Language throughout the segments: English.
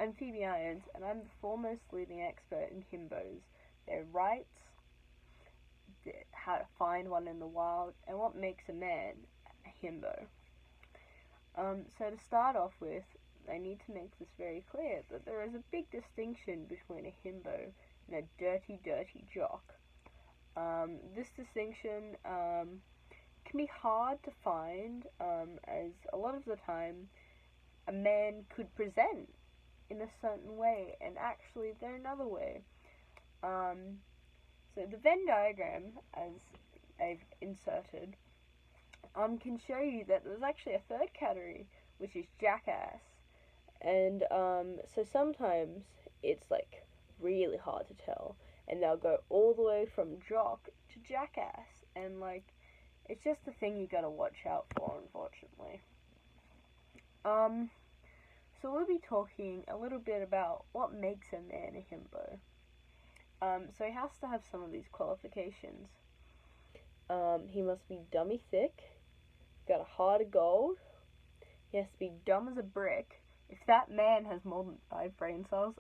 I'm Phoebe Irons, and I'm the foremost leading expert in himbos, their rights, how to find one in the wild, and what makes a man a himbo. So to start off with, I need to make this very clear that there is a big distinction between a himbo and a dirty, dirty jock. This distinction can be hard to find, as a lot of the time a man could present in a certain way, and actually they're another way. So the Venn diagram, as I've inserted, can show you that there's actually a third category, which is jackass. And so sometimes it's like really hard to tell, and they'll go all the way from jock to jackass, and like it's just a thing you gotta watch out for, unfortunately. So we'll be talking a little bit about what makes a man a himbo. So he has to have some of these qualifications. He must be dummy thick, got a heart of gold, he has to be dumb as a brick. If that man has more than 5 brain cells,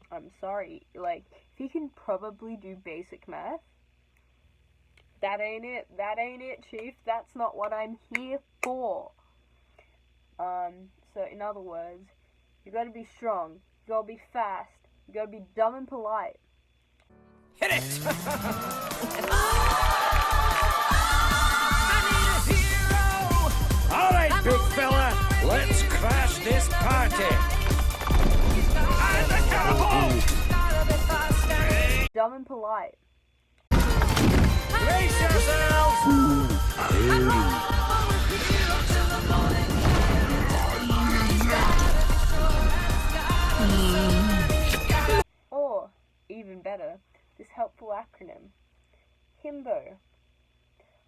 I'm sorry, like, if he can probably do basic math, that ain't it, chief, that's not what I'm here for. So in other words, you gotta be strong, you gotta be fast, you gotta be dumb and polite. Hit it! Alright, big fella, let's crash this party! I'm the cannibal! Dumb and polite. Brace yourselves! Or, even better, this helpful acronym. Himbo.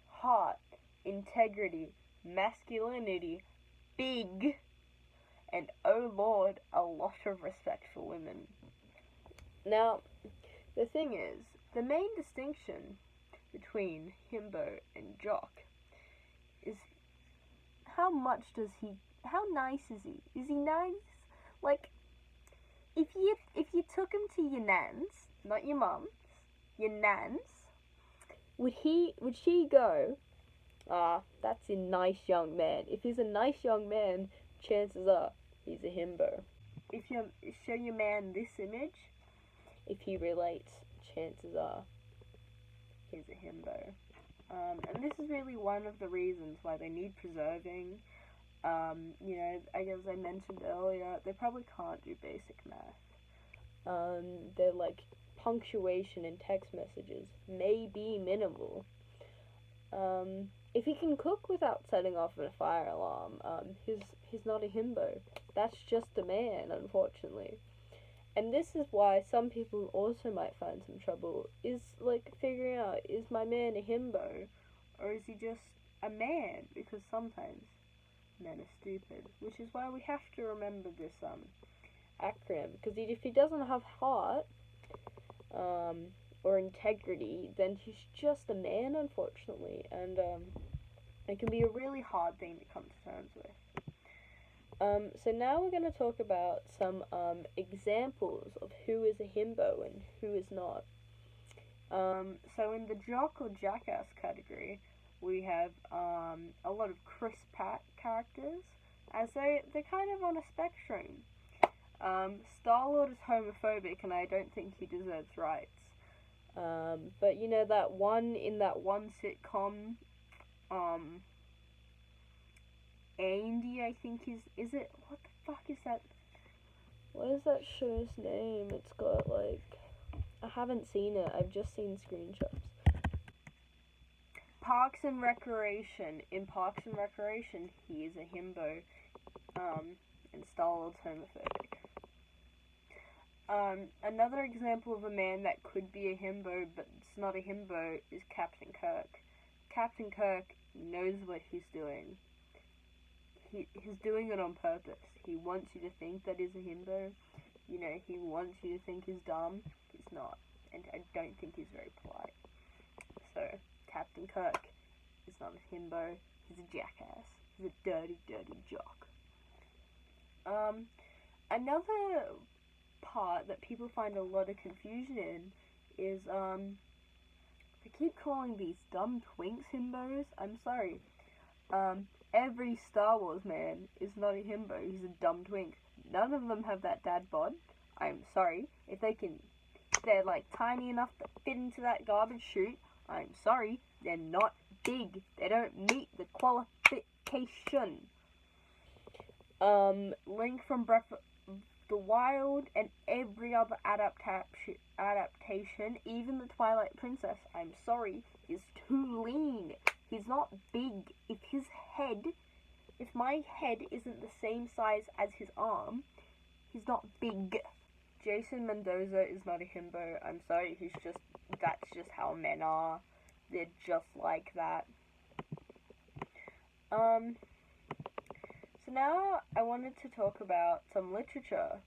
Heart, integrity, masculinity, big, and oh lord, a lot of respect for women. Now, the thing is, the main distinction between himbo and jock is how nice is he? Is he nice? Like, if you took him to your nan's, not your mum's, your nan's, would she go, that's a nice young man? If he's a nice young man, chances are he's a himbo. If you show your man this image, if he relates, chances are he's a himbo. And this is really one of the reasons why they need preserving. As I mentioned earlier, they probably can't do basic math. Their punctuation in text messages may be minimal. If he can cook without setting off a fire alarm, he's not a himbo. That's just a man, unfortunately. And this is why some people also might find some trouble, is figuring out, is my man a himbo, or is he just a man? Because sometimes men are stupid, which is why we have to remember this acronym, because if he doesn't have heart or integrity, then he's just a man, unfortunately, and it can be a really hard thing to come to terms with. So now we're going to talk about some examples of who is a himbo and who is not. So in the jock or jackass category, we have a lot of Chris Pratt characters, as they're kind of on a spectrum. Star-Lord is homophobic, and I don't think he deserves rights. But you know that one sitcom, Andy, I think is it? What the fuck is that? What is that show's name? It's got I haven't seen it. I've just seen screenshots. Parks and Recreation. In Parks and Recreation, he is a himbo, and Star-Lord's homophobic. Another example of a man that could be a himbo, but it's not a himbo, is Captain Kirk. Captain Kirk knows what he's doing. He's doing it on purpose. He wants you to think that he's a himbo. He wants you to think he's dumb. He's not. And I don't think he's very polite. So, Captain Kirk is not a himbo. He's a jackass. He's a dirty, dirty jock. Another part that people find a lot of confusion in is, they keep calling these dumb twinks himbos. I'm sorry. Every Star Wars man is not a himbo, he's a dumb twink. None of them have that dad bod. I'm sorry. If they're like tiny enough to fit into that garbage chute, I'm sorry, they're not big. They don't meet the qualification. Link from Breath of the Wild and every other adaptation, even the Twilight Princess, I'm sorry, is too lean. He's not big. If my head isn't the same size as his arm, he's not big. Jason Mendoza is not a himbo. I'm sorry, that's just how men are. They're just like that. So now I wanted to talk about some literature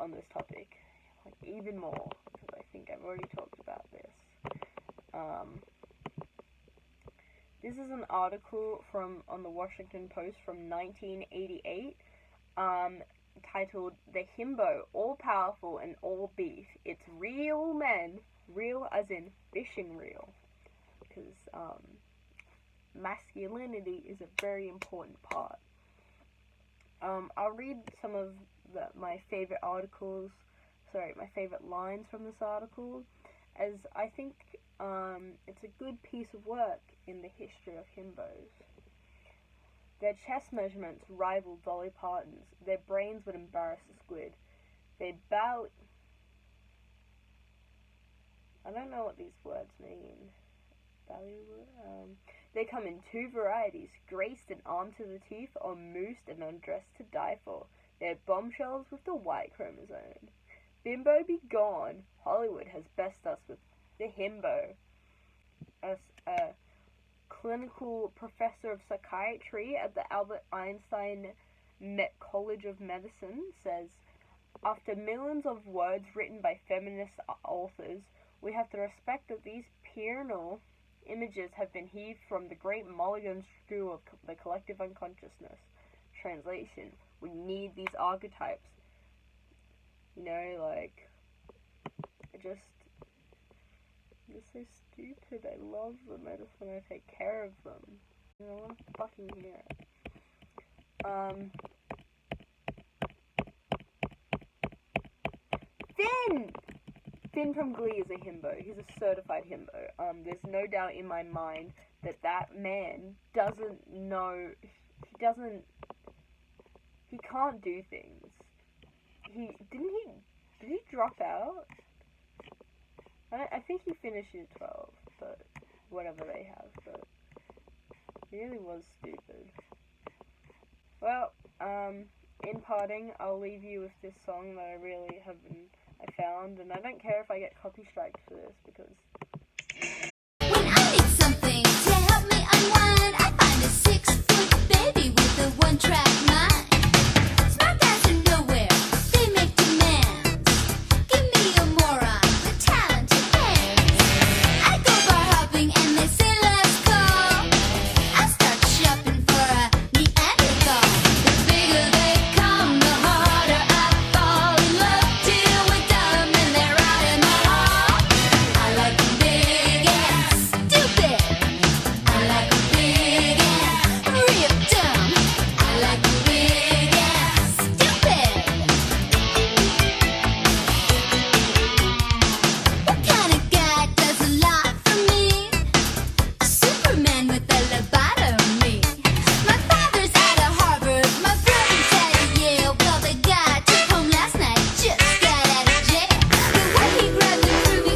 on this topic, like even more, because I think I've already talked about this. This is an article on the Washington Post from 1988, titled "The Himbo, All Powerful and All Beef. It's Real Men," real as in fishing reel, because masculinity is a very important part. I'll read some of my favorite lines from this article, as I think it's a good piece of work in the history of himbos. Their chest measurements rivaled Dolly Parton's. Their brains would embarrass a squid. I don't know what these words mean. They come in two varieties, graced and armed to the teeth, or moosed and undressed to die for. They're bombshells with the Y chromosome. Bimbo be gone. Hollywood has best us with the himbo. As a clinical professor of psychiatry at the Albert Einstein College of Medicine says, after millions of words written by feminist authors, we have to respect that these puerile images have been heaved from the great mulligan stew of the collective unconsciousness. Translation: we need these archetypes. They're so stupid. I love them. I just want to take care of them. I want to fucking hear it. Finn from Glee is a himbo. He's a certified himbo. There's no doubt in my mind that man doesn't know. He can't do things. Did he drop out? I think he finished year 12, but whatever they have, but he really was stupid. Well, in parting, I'll leave you with this song that I found, and I don't care if I get copy strikes for this, because when I need something to help me unwind, I find a 6-foot baby with a one-track mind.